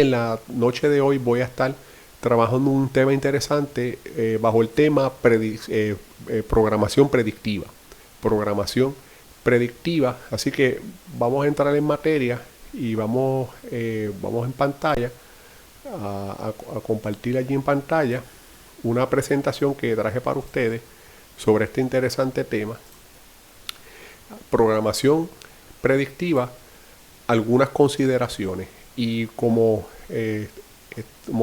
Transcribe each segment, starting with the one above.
En la noche de hoy voy a estar trabajando un tema interesante bajo el tema programación predictiva. Programación predictiva. Así que vamos a entrar en materia y vamos en pantalla a compartir allí en pantalla una presentación que traje para ustedes sobre este interesante tema. Programación predictiva, algunas consideraciones. Y como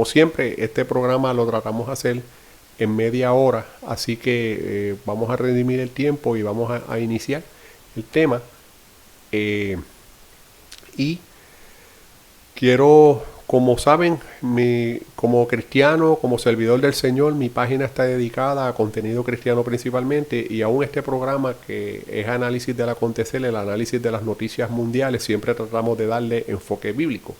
siempre, este programa lo tratamos de hacer en media hora, así que vamos a redimir el tiempo y vamos a iniciar el tema. Y quiero, como saben, como cristiano, como servidor del Señor, mi página está dedicada a contenido cristiano principalmente, y aún este programa que es análisis del acontecer, el análisis de las noticias mundiales, siempre tratamos de darle enfoque bíblico.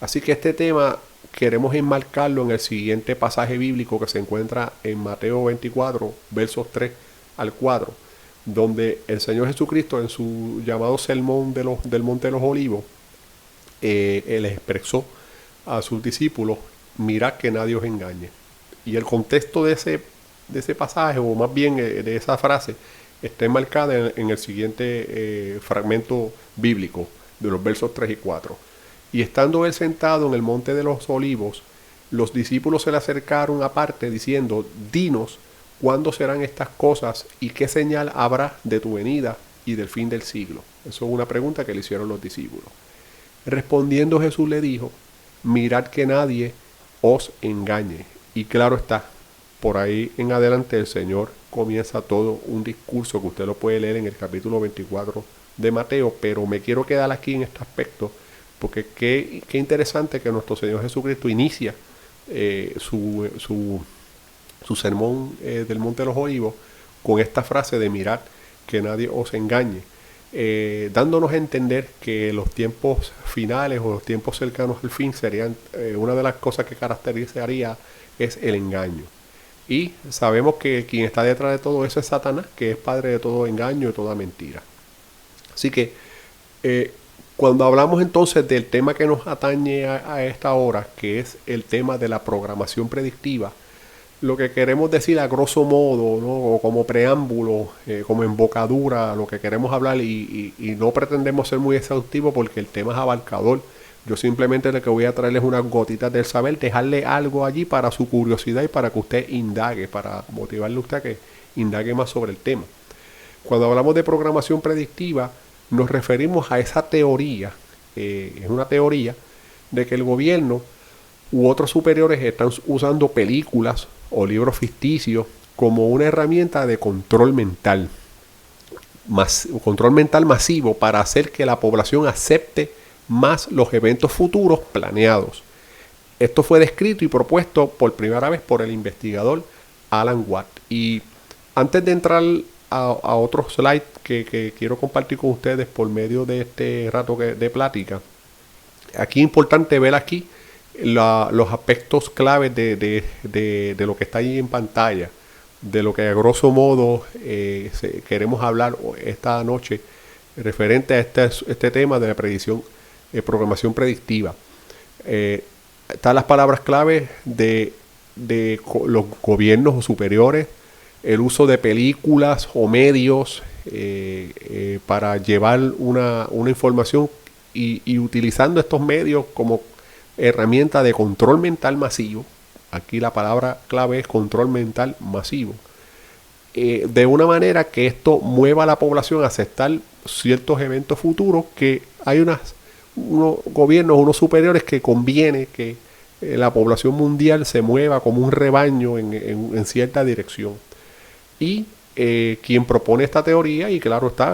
Así que este tema queremos enmarcarlo en el siguiente pasaje bíblico que se encuentra en Mateo 24, versos 3 al 4, donde el Señor Jesucristo, en su llamado sermón del Monte de los Olivos, él expresó a sus discípulos: mirad que nadie os engañe. Y el contexto de ese pasaje, o más bien de esa frase, está enmarcada en el siguiente fragmento bíblico de los versos 3 y 4. Y estando él sentado en el monte de los olivos, los discípulos se le acercaron aparte diciendo: dinos cuándo serán estas cosas y qué señal habrá de tu venida y del fin del siglo. Eso es una pregunta que le hicieron los discípulos. Respondiendo Jesús le dijo: mirad que nadie os engañe. Y claro está, por ahí en adelante el Señor comienza todo un discurso que usted lo puede leer en el capítulo 24 de Mateo, pero me quiero quedar aquí en este aspecto, porque qué interesante que nuestro Señor Jesucristo inicia su sermón del Monte de los Olivos con esta frase de mirad que nadie os engañe, dándonos a entender que los tiempos finales o los tiempos cercanos al fin serían una de las cosas que caracterizaría es el engaño. Y sabemos que quien está detrás de todo eso es Satanás, que es padre de todo engaño y toda mentira. Así que cuando hablamos entonces del tema que nos atañe a esta hora, que es el tema de la programación predictiva, lo que queremos decir a grosso modo, ¿no? O como preámbulo, como embocadura, lo que queremos hablar, y no pretendemos ser muy exhaustivos porque el tema es abarcador. Yo simplemente lo que voy a traerles unas gotitas del saber, dejarle algo allí para su curiosidad y para que usted indague, para motivarle a usted a que indague más sobre el tema. Cuando hablamos de programación predictiva, nos referimos a esa teoría, es una teoría de que el gobierno u otros superiores están usando películas o libros ficticios como una herramienta de control mental masivo para hacer que la población acepte más los eventos futuros planeados. Esto fue descrito y propuesto por primera vez por el investigador Alan Watt. Y antes de entrar a otro slide que quiero compartir con ustedes por medio de este rato de plática, aquí es importante ver aquí los aspectos claves de lo que está ahí en pantalla, de lo que a grosso modo queremos hablar esta noche referente a este tema de la programación predictiva. Están las palabras claves de los gobiernos o superiores, el uso de películas o medios para llevar una información y utilizando estos medios como herramienta de control mental masivo. Aquí la palabra clave es control mental masivo, de una manera que esto mueva a la población a aceptar ciertos eventos futuros, que hay unos gobiernos, unos superiores que conviene que la población mundial se mueva como un rebaño en cierta dirección. Y quien propone esta teoría, y claro está,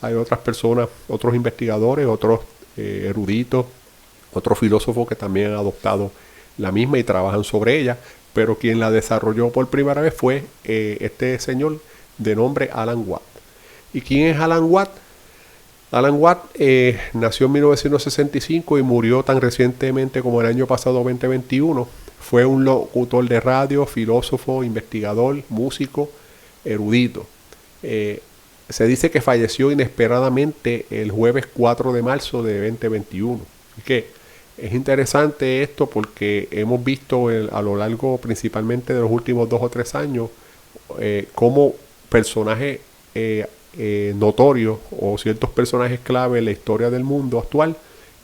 hay otras personas, otros investigadores, otros eruditos, otros filósofos que también han adoptado la misma y trabajan sobre ella, pero quien la desarrolló por primera vez fue este señor de nombre Alan Watt. ¿Y quién es Alan Watt? Alan Watt nació en 1965 y murió tan recientemente como el año pasado, 2021. Fue un locutor de radio, filósofo, investigador, músico, erudito. Se dice que falleció inesperadamente el jueves 4 de marzo de 2021. ¿Qué? Es interesante esto porque hemos visto a lo largo principalmente de los últimos 2 o 3 años cómo personajes notorios o ciertos personajes clave en la historia del mundo actual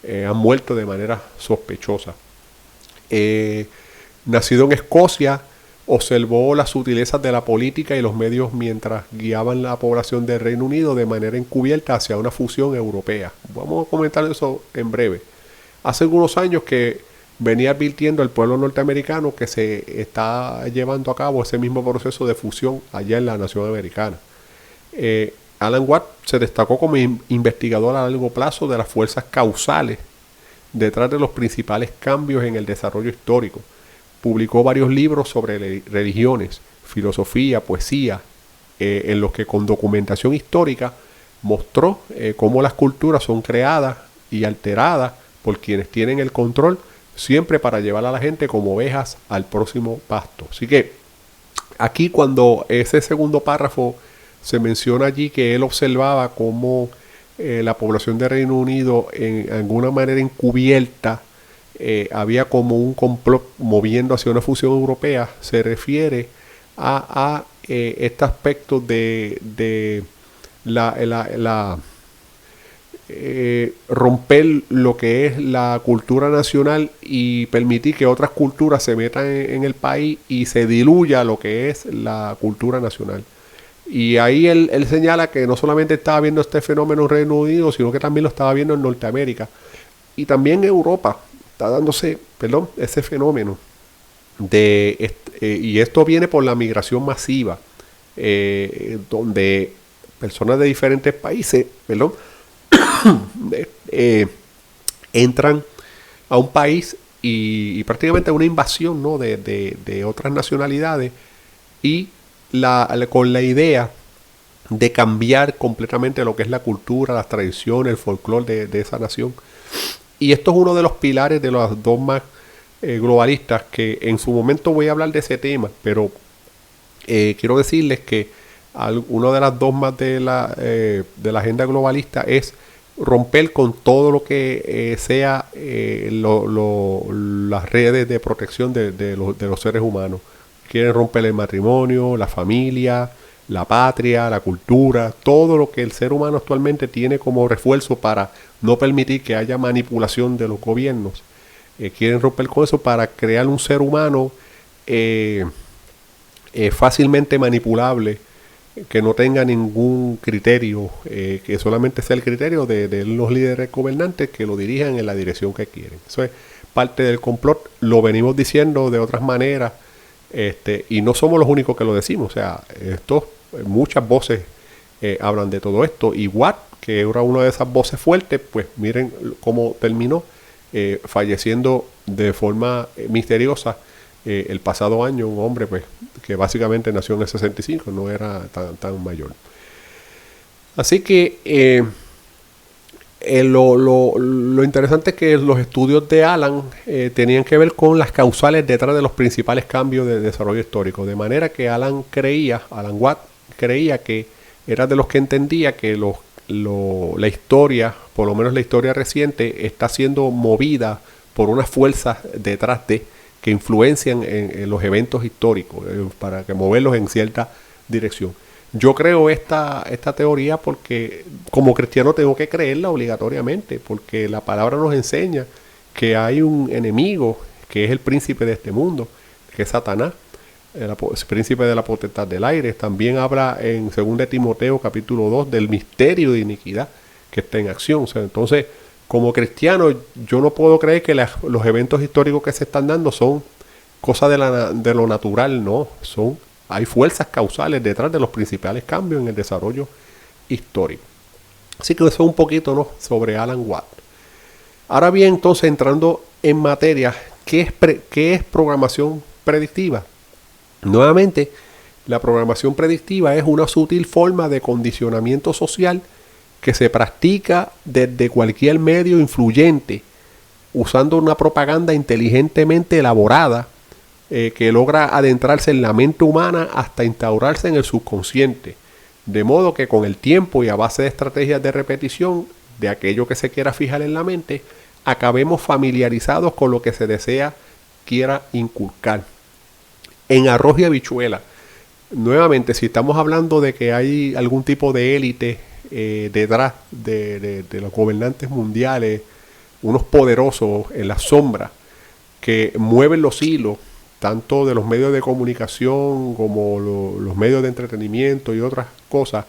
han muerto de manera sospechosa. Nacido en Escocia, observó las sutilezas de la política y los medios mientras guiaban la población del Reino Unido de manera encubierta hacia una fusión europea. Vamos a comentar eso en breve. Hace algunos años que venía advirtiendo al pueblo norteamericano que se está llevando a cabo ese mismo proceso de fusión allá en la nación americana. Alan Watts se destacó como investigador a largo plazo de las fuerzas causales detrás de los principales cambios en el desarrollo histórico. Publicó varios libros sobre religiones, filosofía, poesía, en los que con documentación histórica mostró cómo las culturas son creadas y alteradas por quienes tienen el control, siempre para llevar a la gente como ovejas al próximo pasto. Así que aquí, cuando ese segundo párrafo se menciona allí que él observaba cómo la población de Reino Unido en alguna manera encubierta había como un complot moviendo hacia una fusión europea, se refiere a este aspecto de romper lo que es la cultura nacional y permitir que otras culturas se metan en el país y se diluya lo que es la cultura nacional. Y ahí él señala que no solamente estaba viendo este fenómeno en Reino Unido, sino que también lo estaba viendo en Norteamérica. Y también en Europa está dándose, ese fenómeno. Y esto viene por la migración masiva, donde personas de diferentes países, entran a un país y prácticamente una invasión, ¿no?, de otras nacionalidades y con la idea de cambiar completamente lo que es la cultura, las tradiciones, el folclore de esa nación. Y esto es uno de los pilares de los dogmas globalistas, que en su momento voy a hablar de ese tema, pero quiero decirles que uno de las dogmas de la agenda globalista es romper con todo lo que sea las redes de protección de los seres humanos. Quieren romper el matrimonio, la familia, la patria, la cultura, todo lo que el ser humano actualmente tiene como refuerzo para no permitir que haya manipulación de los gobiernos. Quieren romper con eso para crear un ser humano fácilmente manipulable, que no tenga ningún criterio, que solamente sea el criterio de los líderes gobernantes que lo dirijan en la dirección que quieren. Eso es parte del complot. Lo venimos diciendo de otras maneras, y no somos los únicos que lo decimos. O sea, muchas voces hablan de todo esto. Y Watt, que era una de esas voces fuertes, pues miren cómo terminó falleciendo de forma misteriosa el pasado año. Un hombre pues que básicamente nació en el 65, no era tan mayor. Así que lo interesante es que los estudios de Alan tenían que ver con las causales detrás de los principales cambios de desarrollo histórico. De manera que Alan Watt creía que era de los que entendía que la historia, por lo menos la historia reciente, está siendo movida por unas fuerzas detrás que influencian en los eventos históricos para que moverlos en cierta dirección. Yo creo esta teoría porque como cristiano tengo que creerla obligatoriamente, porque la palabra nos enseña que hay un enemigo que es el príncipe de este mundo, que es Satanás, el príncipe de la potestad del aire. También habla en 2 Timoteo capítulo 2 del misterio de iniquidad que está en acción. O sea, entonces, como cristiano, yo no puedo creer que los eventos históricos que se están dando son cosas de lo natural, no. Hay fuerzas causales detrás de los principales cambios en el desarrollo histórico. Así que eso es un poquito, ¿no?, sobre Alan Watt. Ahora bien, entonces, entrando en materia, ¿qué es programación predictiva? Nuevamente, la programación predictiva es una sutil forma de condicionamiento social que se practica desde cualquier medio influyente, usando una propaganda inteligentemente elaborada que logra adentrarse en la mente humana hasta instaurarse en el subconsciente, de modo que con el tiempo y a base de estrategias de repetición de aquello que se quiera fijar en la mente, acabemos familiarizados con lo que se desea quiera inculcar. En arroz y habichuela, nuevamente, si estamos hablando de que hay algún tipo de élite detrás de los gobernantes mundiales, unos poderosos en la sombra que mueven los hilos tanto de los medios de comunicación como los medios de entretenimiento y otras cosas,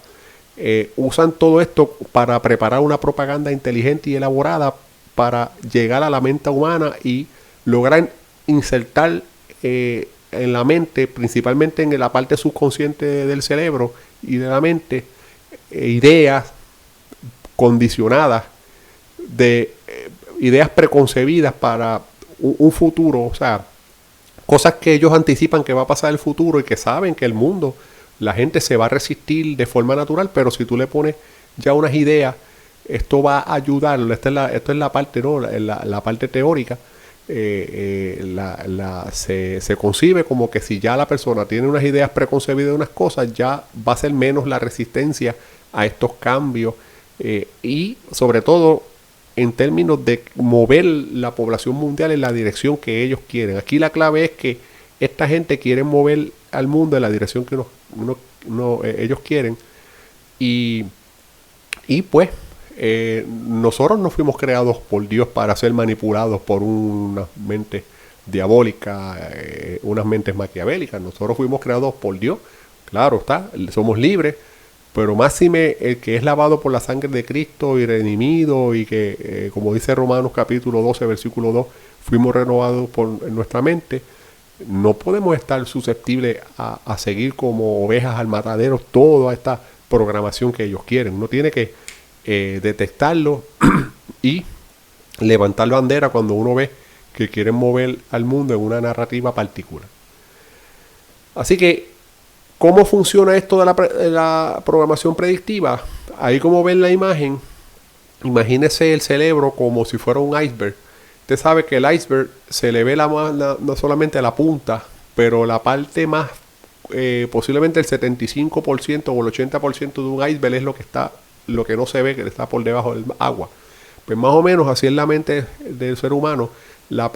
usan todo esto para preparar una propaganda inteligente y elaborada para llegar a la mente humana y lograr insertar en la mente, principalmente en la parte subconsciente del cerebro y de la mente, ideas condicionadas, de ideas preconcebidas para un futuro, o sea, cosas que ellos anticipan que va a pasar en el futuro y que saben que el mundo, la gente se va a resistir de forma natural, pero si tú le pones ya unas ideas, esto va a ayudar. Esto es la parte, ¿no? La parte teórica. Se concibe como que si ya la persona tiene unas ideas preconcebidas de unas cosas, ya va a ser menos la resistencia a estos cambios y sobre todo en términos de mover la población mundial en la dirección que ellos quieren. Aquí la clave es que esta gente quiere mover al mundo en la dirección que ellos quieren y pues nosotros no fuimos creados por Dios para ser manipulados por unas mentes diabólicas, unas mentes maquiavélicas. Nosotros fuimos creados por Dios, claro está, somos libres, pero máxime el que es lavado por la sangre de Cristo y redimido y que, como dice Romanos capítulo 12, versículo 2, fuimos renovados por nuestra mente. No podemos estar susceptibles a seguir como ovejas al matadero toda esta programación que ellos quieren. Uno tiene que detectarlo y levantar bandera cuando uno ve que quieren mover al mundo en una narrativa particular. Así que, ¿cómo funciona esto de la programación predictiva? Ahí, como ven la imagen, imagínese el cerebro como si fuera un iceberg. Usted sabe que el iceberg se le ve no solamente la punta, pero la parte más, posiblemente el 75% o el 80% de un iceberg es lo que no se ve, que está por debajo del agua. Pues más o menos así es la mente del ser humano. La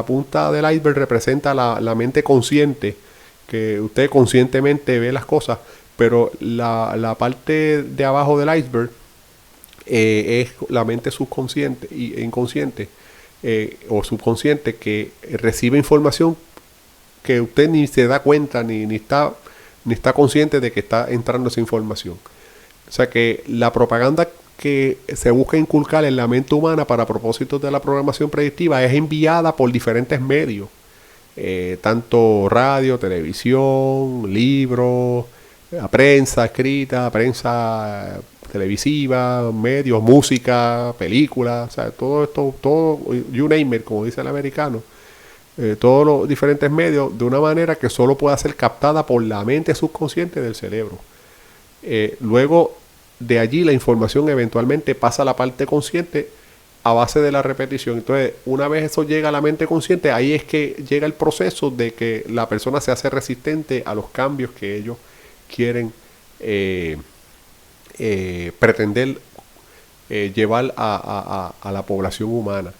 punta del iceberg representa la mente consciente, que usted conscientemente ve las cosas, pero la parte de abajo del iceberg es la mente subconsciente e inconsciente o subconsciente, que recibe información que usted ni se da cuenta ni está consciente de que está entrando esa información. O sea que la propaganda que se busca inculcar en la mente humana para propósitos de la programación predictiva es enviada por diferentes medios, tanto radio, televisión, libros, prensa escrita, prensa televisiva, medios, música, películas, o sea, todo esto, todo, you name it, como dice el americano, todos los diferentes medios, de una manera que solo pueda ser captada por la mente subconsciente del cerebro. Luego de allí la información eventualmente pasa a la parte consciente a base de la repetición. Entonces, una vez eso llega a la mente consciente, ahí es que llega el proceso de que la persona se hace resistente a los cambios que ellos quieren pretender llevar a la población humana.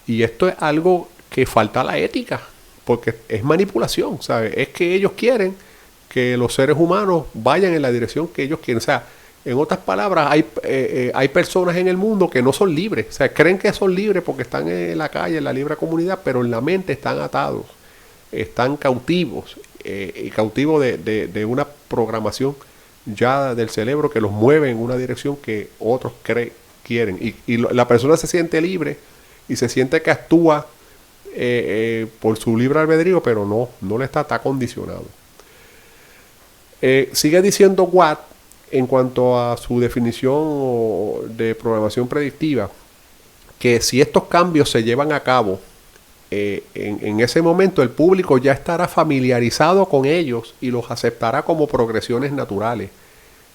Y esto es algo que falta la ética, porque es manipulación, ¿sabes? Es que ellos quieren que los seres humanos vayan en la dirección que ellos quieren. O sea, en otras palabras, hay personas en el mundo que no son libres. O sea, creen que son libres porque están en la calle, en la libre comunidad, pero en la mente están atados, están cautivos, y cautivos de una programación ya del cerebro que los mueve en una dirección que otros quieren. Y la persona se siente libre y se siente que actúa por su libre albedrío, pero no le está condicionado. Sigue diciendo Watt en cuanto a su definición de programación predictiva, que si estos cambios se llevan a cabo, en ese momento el público ya estará familiarizado con ellos y los aceptará como progresiones naturales,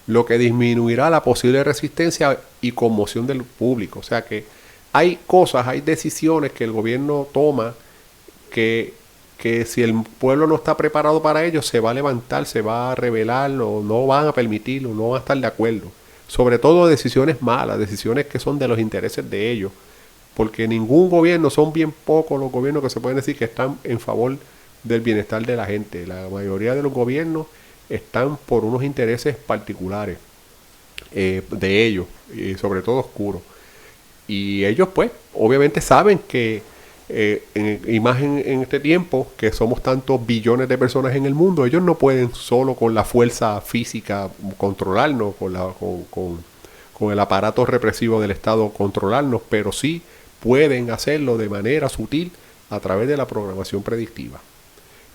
lo que disminuirá la posible resistencia y conmoción del público. O sea que hay decisiones que el gobierno toma que si el pueblo no está preparado para ello, se va a levantar, se va a rebelar, o no van a permitirlo, no van a estar de acuerdo. Sobre todo decisiones malas, decisiones que son de los intereses de ellos, porque ningún gobierno, son bien pocos los gobiernos que se pueden decir que están en favor del bienestar de la gente. La mayoría de los gobiernos están por unos intereses particulares de ellos, y sobre todo oscuros. Y ellos pues obviamente saben que, y más en este tiempo, que somos tantos billones de personas en el mundo, ellos no pueden solo con la fuerza física controlarnos, con el aparato represivo del Estado controlarnos, pero sí pueden hacerlo de manera sutil a través de la programación predictiva,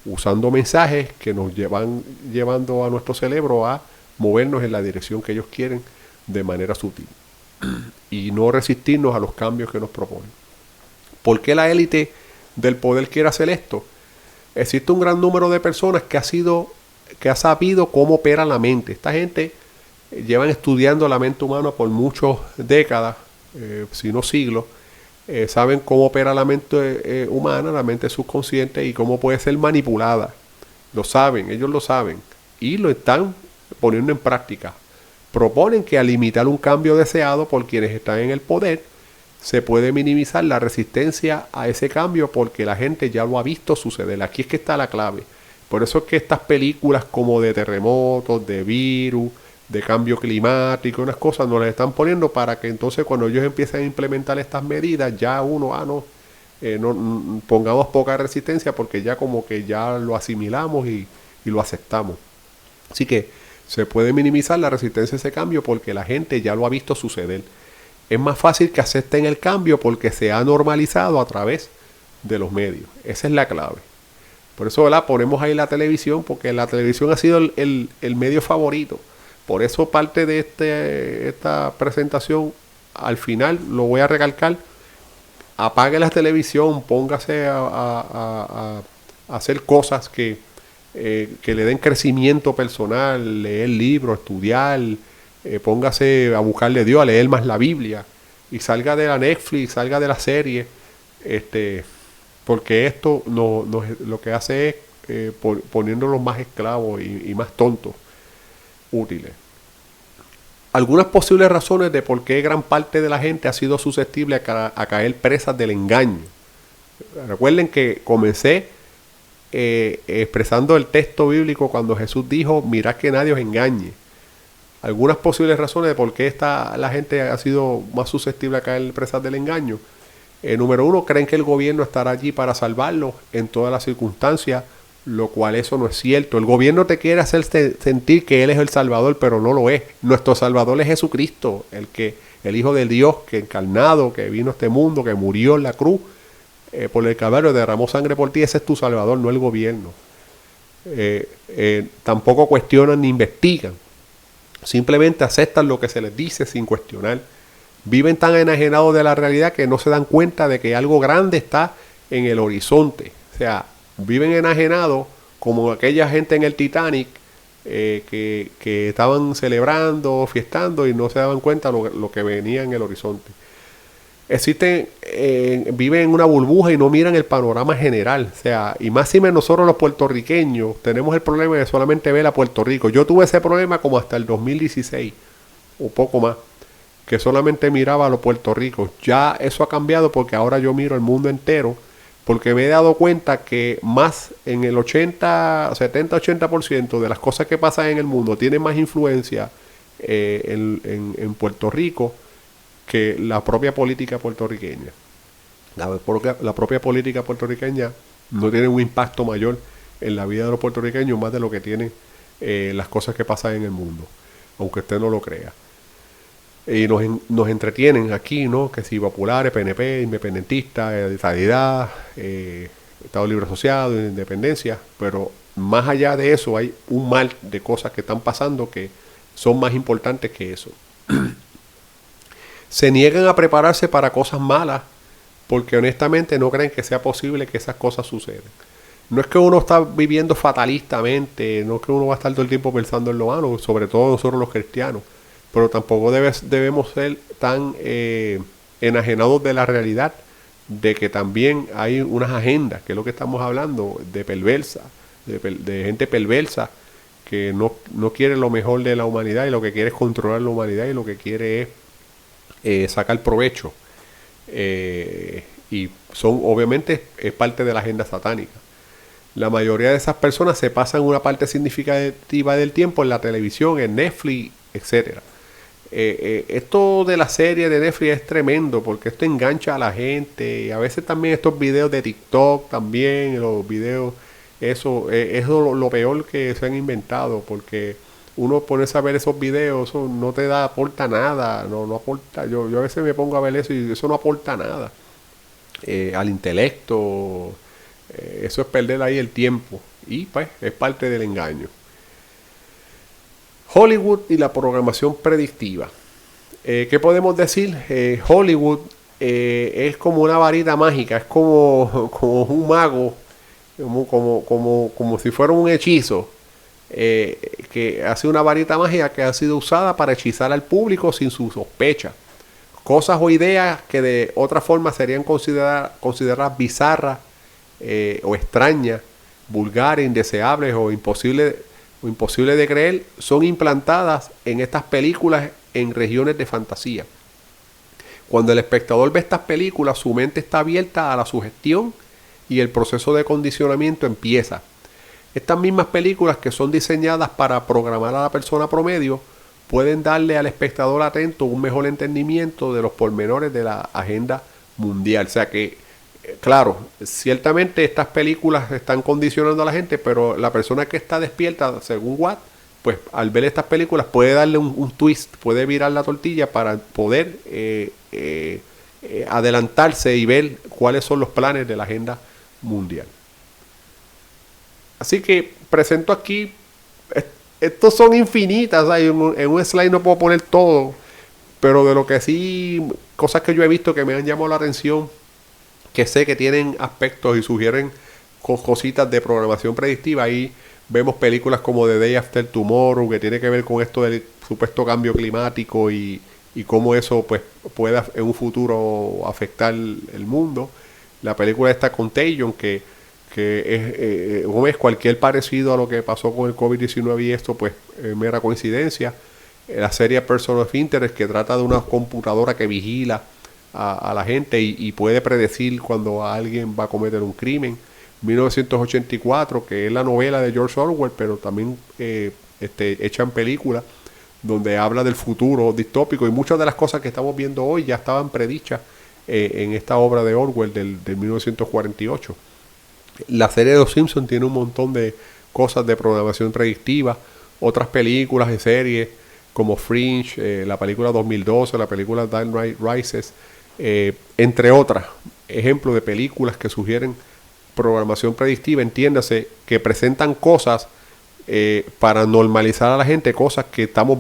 usando mensajes que nos llevando a nuestro cerebro a movernos en la dirección que ellos quieren de manera sutil y no resistirnos a los cambios que nos proponen. ¿Por qué la élite del poder quiere hacer esto? Existe un gran número de personas que ha sabido cómo opera la mente. Esta gente llevan estudiando la mente humana por muchas décadas, si no siglos. Saben cómo opera la mente humana, la mente subconsciente, y cómo puede ser manipulada. Lo saben, ellos lo saben y lo están poniendo en práctica. Proponen que al limitar un cambio deseado por quienes están en el poder, se puede minimizar la resistencia a ese cambio porque la gente ya lo ha visto suceder. Aquí es que está la clave. Por eso es que estas películas como de terremotos, de virus, de cambio climático, unas cosas nos las están poniendo para que entonces cuando ellos empiecen a implementar estas medidas, ya uno, no pongamos poca resistencia porque ya como que ya lo asimilamos y lo aceptamos. Así que se puede minimizar la resistencia a ese cambio porque la gente ya lo ha visto suceder. Es más fácil que acepten el cambio porque se ha normalizado a través de los medios. Esa es la clave. Por eso, ¿verdad?, ponemos ahí la televisión, porque la televisión ha sido el medio favorito. Por eso parte de esta presentación, al final lo voy a recalcar: apague la televisión, póngase a hacer cosas que le den crecimiento personal, leer libros, estudiar, póngase a buscarle a Dios, a leer más la Biblia, y salga de la Netflix, salga de la serie, porque esto lo que hace es poniéndolos más esclavos y más tontos útiles. Algunas posibles razones de por qué gran parte de la gente ha sido susceptible a caer presas del engaño. Recuerden que comencé expresando el texto bíblico cuando Jesús dijo: mirad que nadie os engañe. Algunas posibles razones de por qué la gente ha sido más susceptible a caer presas del engaño. Número uno, creen que el gobierno estará allí para salvarlos en todas las circunstancias, lo cual eso no es cierto. El gobierno te quiere hacer sentir que Él es el Salvador, pero no lo es. Nuestro Salvador es Jesucristo, el Hijo de Dios, que encarnado, que vino a este mundo, que murió en la cruz por el Calvario, derramó sangre por ti. Ese es tu Salvador, no el gobierno. Tampoco cuestionan ni investigan. Simplemente aceptan lo que se les dice sin cuestionar. Viven tan enajenados de la realidad que no se dan cuenta de que algo grande está en el horizonte. O sea, viven enajenados como aquella gente en el Titanic que estaban celebrando, fiestando, y no se daban cuenta lo que venía en el horizonte. Viven en una burbuja y no miran el panorama general. O sea, y más si menos nosotros los puertorriqueños tenemos el problema de solamente ver a Puerto Rico. Yo tuve ese problema como hasta el 2016 o poco más, que solamente miraba a los Puerto Ricos. Ya eso ha cambiado porque ahora yo miro el mundo entero, porque me he dado cuenta que más en el 70-80% de las cosas que pasan en el mundo tienen más influencia en Puerto Rico que la propia política puertorriqueña. La propia política puertorriqueña no tiene un impacto mayor en la vida de los puertorriqueños más de lo que tienen las cosas que pasan en el mundo, aunque usted no lo crea. Y nos entretienen aquí, ¿no? Que si populares, PNP, independentistas, estadidad, Estado Libre Asociado, independencia, pero más allá de eso hay un mar de cosas que están pasando que son más importantes que eso. Se niegan a prepararse para cosas malas porque honestamente no creen que sea posible que esas cosas sucedan. No es que uno está viviendo fatalistamente, no es que uno va a estar todo el tiempo pensando en lo malo, sobre todo nosotros los cristianos, pero tampoco debemos ser tan enajenados de la realidad de que también hay unas agendas, que es lo que estamos hablando, de perversa, de gente perversa que no quiere lo mejor de la humanidad y lo que quiere es controlar la humanidad y lo que quiere es sacar provecho. y son, obviamente, es parte de la agenda satánica. La mayoría de esas personas se pasan una parte significativa del tiempo en la televisión, en Netflix, etcétera. Esto de la serie de Netflix es tremendo porque esto engancha a la gente y a veces también estos videos de TikTok también, los videos, eso es lo peor que se han inventado porque uno ponerse a ver esos videos, eso no te da, aporta nada, no aporta, yo a veces me pongo a ver eso y eso no aporta nada al intelecto, eso es perder ahí el tiempo y pues es parte del engaño. Hollywood y la programación predictiva. ¿Qué podemos decir? Hollywood es como una varita mágica, es como un mago, como si fuera un hechizo, que hace una varita mágica que ha sido usada para hechizar al público sin su sospecha. Cosas o ideas que de otra forma serían consideradas bizarras o extrañas, vulgares, indeseables o imposible de creer, son implantadas en estas películas en regiones de fantasía. Cuando el espectador ve estas películas, su mente está abierta a la sugestión y el proceso de condicionamiento empieza. Estas mismas películas que son diseñadas para programar a la persona promedio pueden darle al espectador atento un mejor entendimiento de los pormenores de la agenda mundial. O sea que claro, ciertamente estas películas están condicionando a la gente, pero la persona que está despierta, según Watt, pues al ver estas películas puede darle un twist, puede virar la tortilla para poder adelantarse y ver cuáles son los planes de la agenda mundial. Así que presento aquí, estos son infinitas, ¿sabes? En un slide no puedo poner todo, pero de lo que sí, cosas que yo he visto que me han llamado la atención, que sé que tienen aspectos y sugieren cositas de programación predictiva. Ahí vemos películas como The Day After Tomorrow, que tiene que ver con esto del supuesto cambio climático y cómo eso pues puede en un futuro afectar el mundo. La película está Contagion, que es cualquier parecido a lo que pasó con el COVID-19 y esto pues mera coincidencia. La serie Person of Interest, que trata de una computadora que vigila a la gente y puede predecir cuando alguien va a cometer un crimen. 1984, que es la novela de George Orwell, pero también hecha en película, donde habla del futuro distópico y muchas de las cosas que estamos viendo hoy ya estaban predichas en esta obra de Orwell del 1948. La serie de Los Simpsons tiene un montón de cosas de programación predictiva, otras películas y series como Fringe, la película 2012, la película Dark Knight Rises, entre otras ejemplos de películas que sugieren programación predictiva, entiéndase, que presentan cosas para normalizar a la gente, cosas que estamos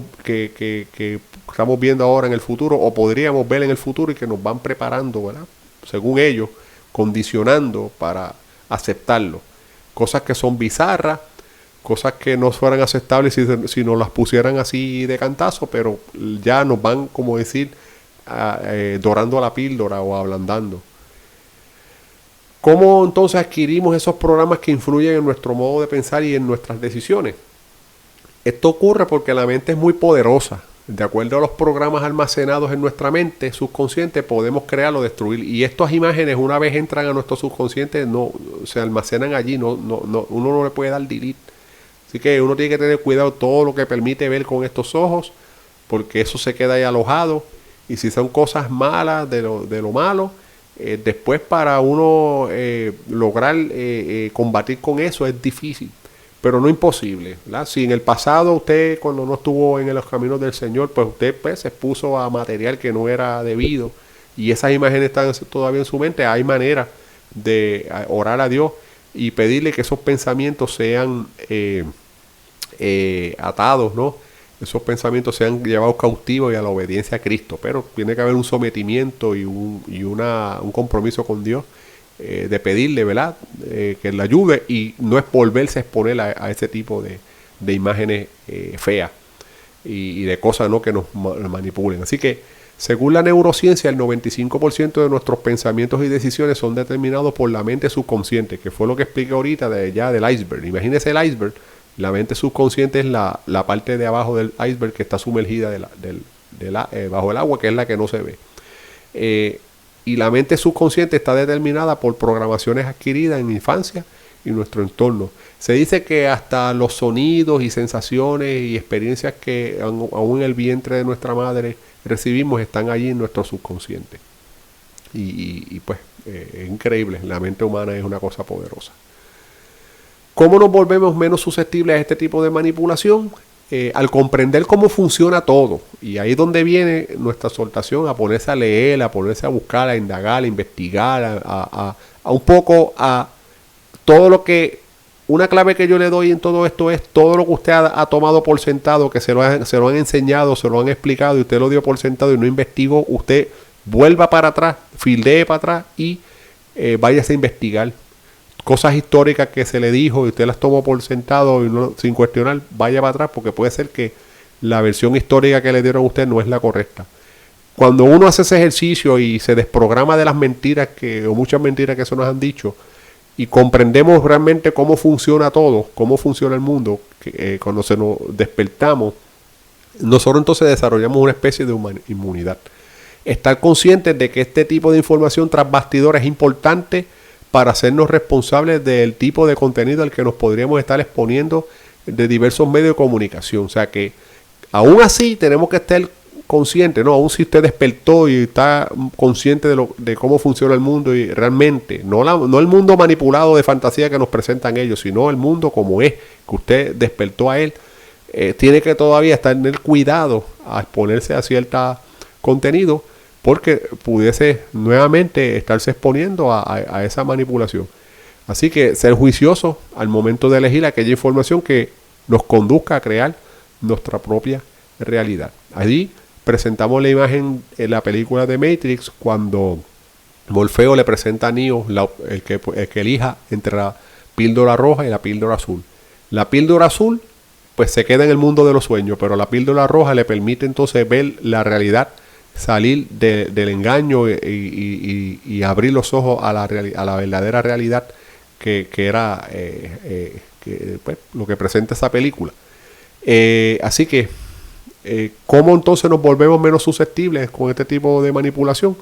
viendo ahora en el futuro o podríamos ver en el futuro y que nos van preparando, ¿verdad? Según ellos, condicionando para aceptarlo. Cosas que son bizarras, cosas que no fueran aceptables si nos las pusieran así de cantazo, pero ya nos van, como decir, dorando la píldora o ablandando. ¿Cómo entonces adquirimos esos programas que influyen en nuestro modo de pensar y en nuestras decisiones? Esto ocurre porque la mente es muy poderosa. De acuerdo a los programas almacenados en nuestra mente subconsciente, podemos crear o destruir. Y estas imágenes, una vez entran a nuestro subconsciente, no se almacenan allí. Uno no le puede dar delete. Así que uno tiene que tener cuidado todo lo que permite ver con estos ojos, porque eso se queda ahí alojado. Y si son cosas malas de lo malo, después para uno lograr combatir con eso es difícil, pero no imposible, ¿verdad? Si en el pasado usted, cuando no estuvo en los caminos del Señor, pues usted pues, se expuso a material que no era debido y esas imágenes están todavía en su mente, hay manera de orar a Dios y pedirle que esos pensamientos sean atados, ¿no? Esos pensamientos sean llevados cautivos y a la obediencia a Cristo, pero tiene que haber un sometimiento y un compromiso con Dios, de pedirle, ¿verdad? Que le ayude y no es volverse a exponer a ese tipo de imágenes feas y de cosas, ¿no?, que nos manipulen. Así que, según la neurociencia, el 95% de nuestros pensamientos y decisiones son determinados por la mente subconsciente, que fue lo que expliqué ahorita del iceberg. Imagínese el iceberg. La mente subconsciente es la parte de abajo del iceberg que está sumergida bajo el agua, que es la que no se ve. Y la mente subconsciente está determinada por programaciones adquiridas en infancia y nuestro entorno. Se dice que hasta los sonidos y sensaciones y experiencias que aún en el vientre de nuestra madre recibimos están allí en nuestro subconsciente. Pues es increíble, la mente humana es una cosa poderosa. ¿Cómo nos volvemos menos susceptibles a este tipo de manipulación? Al comprender cómo funciona todo. Y ahí es donde viene nuestra exhortación a ponerse a leer, a ponerse a buscar, a indagar, a investigar, a un poco a todo lo que... Una clave que yo le doy en todo esto es todo lo que usted ha tomado por sentado, que se lo han enseñado, se lo han explicado y usted lo dio por sentado y no investigó, usted vuelva para atrás, fildee para atrás y váyase a investigar. Cosas históricas que se le dijo y usted las tomó por sentado y no, sin cuestionar, vaya para atrás porque puede ser que la versión histórica que le dieron a usted no es la correcta. Cuando uno hace ese ejercicio y se desprograma de las mentiras o muchas mentiras que se nos han dicho y comprendemos realmente cómo funciona todo, cómo funciona el mundo, cuando se nos despertamos, nosotros entonces desarrollamos una especie de inmunidad. Estar conscientes de que este tipo de información tras bastidores es importante para hacernos responsables del tipo de contenido al que nos podríamos estar exponiendo de diversos medios de comunicación. O sea que aún así tenemos que estar conscientes, ¿no? Aún si usted despertó y está consciente de cómo funciona el mundo y realmente, no el mundo manipulado de fantasía que nos presentan ellos, sino el mundo como es, que usted despertó a él, tiene que todavía estar en el cuidado a exponerse a cierto contenido, porque pudiese nuevamente estarse exponiendo a esa manipulación. Así que ser juicioso al momento de elegir aquella información que nos conduzca a crear nuestra propia realidad. Allí presentamos la imagen en la película de Matrix cuando Morfeo le presenta a Neo el que elija entre la píldora roja y la píldora azul. La píldora azul pues se queda en el mundo de los sueños, pero la píldora roja le permite entonces ver la realidad, salir del engaño y abrir los ojos a la verdadera realidad que era pues, lo que presenta esa película. Así que, ¿cómo entonces nos volvemos menos susceptibles con este tipo de manipulación?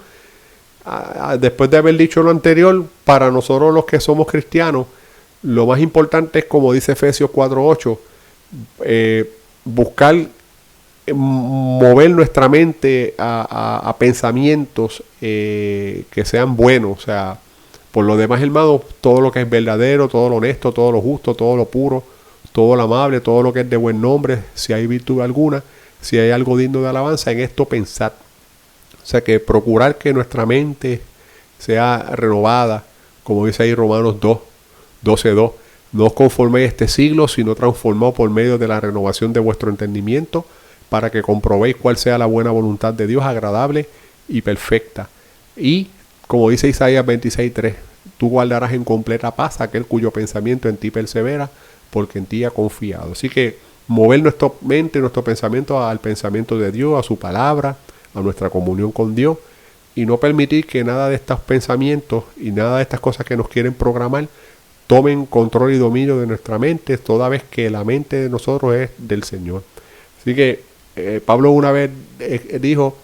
Después de haber dicho lo anterior, para nosotros los que somos cristianos, lo más importante es, como dice Efesios 4:8, buscar mover nuestra mente a pensamientos que sean buenos. O sea, por lo demás, hermanos, todo lo que es verdadero, todo lo honesto, todo lo justo, todo lo puro, todo lo amable, todo lo que es de buen nombre, si hay virtud alguna, si hay algo digno de alabanza, en esto pensad. O sea, que procurar que nuestra mente sea renovada, como dice ahí Romanos 12:2. No os conforméis a este siglo, sino transformaos por medio de la renovación de vuestro entendimiento, para que comprobéis cuál sea la buena voluntad de Dios, agradable y perfecta. Y, como dice Isaías 26:3, tú guardarás en completa paz aquel cuyo pensamiento en ti persevera, porque en ti ha confiado. Así que mover nuestra mente, nuestro pensamiento al pensamiento de Dios, a su palabra, a nuestra comunión con Dios, y no permitir que nada de estos pensamientos y nada de estas cosas que nos quieren programar tomen control y dominio de nuestra mente, toda vez que la mente de nosotros es del Señor. Así que Pablo una vez dijo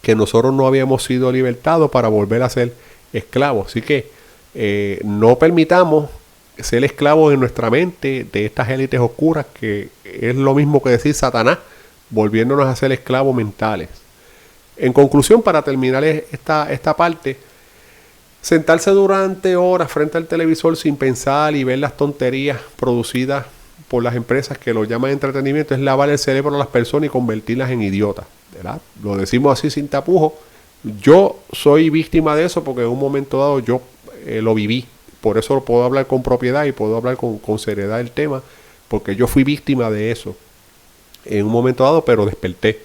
que nosotros no habíamos sido libertados para volver a ser esclavos. Así que no permitamos ser esclavos en nuestra mente de estas élites oscuras, que es lo mismo que decir Satanás, volviéndonos a ser esclavos mentales. En conclusión, para terminar esta parte, sentarse durante horas frente al televisor sin pensar y ver las tonterías producidas por las empresas que lo llaman entretenimiento es lavar el cerebro a las personas y convertirlas en idiotas, ¿verdad? Lo decimos así sin tapujos. Yo soy víctima de eso porque en un momento dado yo lo viví. Por eso puedo hablar con propiedad y puedo hablar con seriedad del tema, porque yo fui víctima de eso en un momento dado, pero desperté.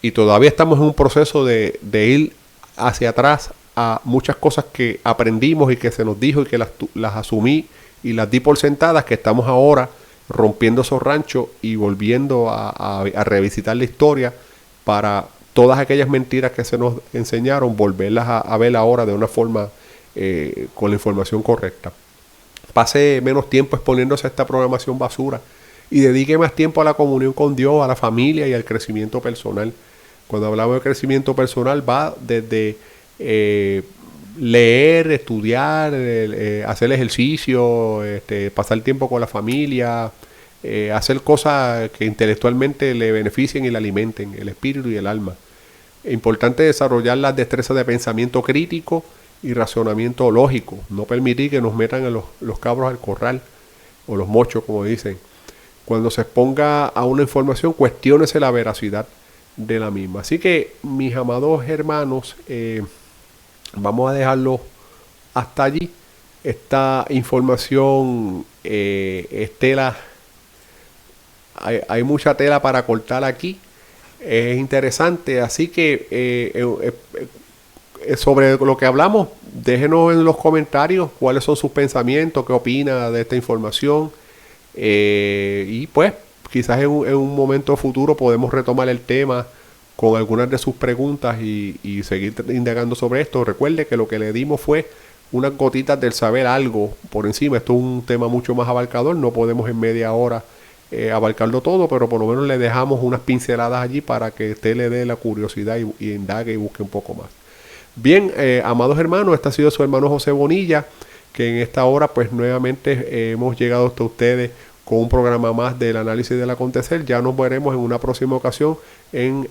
Y todavía estamos en un proceso de ir hacia atrás a muchas cosas que aprendimos y que se nos dijo y que las asumí y las di por sentadas, que estamos ahora rompiendo esos ranchos y volviendo a revisitar la historia para todas aquellas mentiras que se nos enseñaron, volverlas a ver ahora de una forma con la información correcta. Pase menos tiempo exponiéndose a esta programación basura y dedique más tiempo a la comunión con Dios, a la familia y al crecimiento personal. Cuando hablamos de crecimiento personal va desde leer, estudiar, hacer ejercicio, pasar tiempo con la familia, hacer cosas que intelectualmente le beneficien y le alimenten el espíritu y el alma. Es importante desarrollar las destrezas de pensamiento crítico y racionamiento lógico. No permitir que nos metan a los cabros al corral o los mochos, como dicen. Cuando se exponga a una información, cuestiónese la veracidad de la misma. Así que, mis amados hermanos, vamos a dejarlo hasta allí. Esta información es tela. Hay mucha tela para cortar aquí. Es interesante. Así que sobre lo que hablamos, déjenos en los comentarios cuáles son sus pensamientos, qué opina de esta información. Y pues quizás en un momento futuro podemos retomar el tema con algunas de sus preguntas y seguir indagando sobre esto. Recuerde que lo que le dimos fue unas gotitas del saber algo por encima. Esto es un tema mucho más abarcador. No podemos en media hora abarcarlo todo, pero por lo menos le dejamos unas pinceladas allí para que usted le dé la curiosidad y indague y busque un poco más. Bien, amados hermanos, este ha sido su hermano José Bonilla, que en esta hora pues nuevamente hemos llegado hasta ustedes con un programa más del análisis del acontecer. Ya nos veremos en una próxima ocasión, en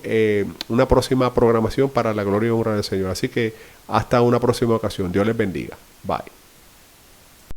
una próxima programación para la gloria y honra del Señor. Así que hasta una próxima ocasión. Dios les bendiga. Bye.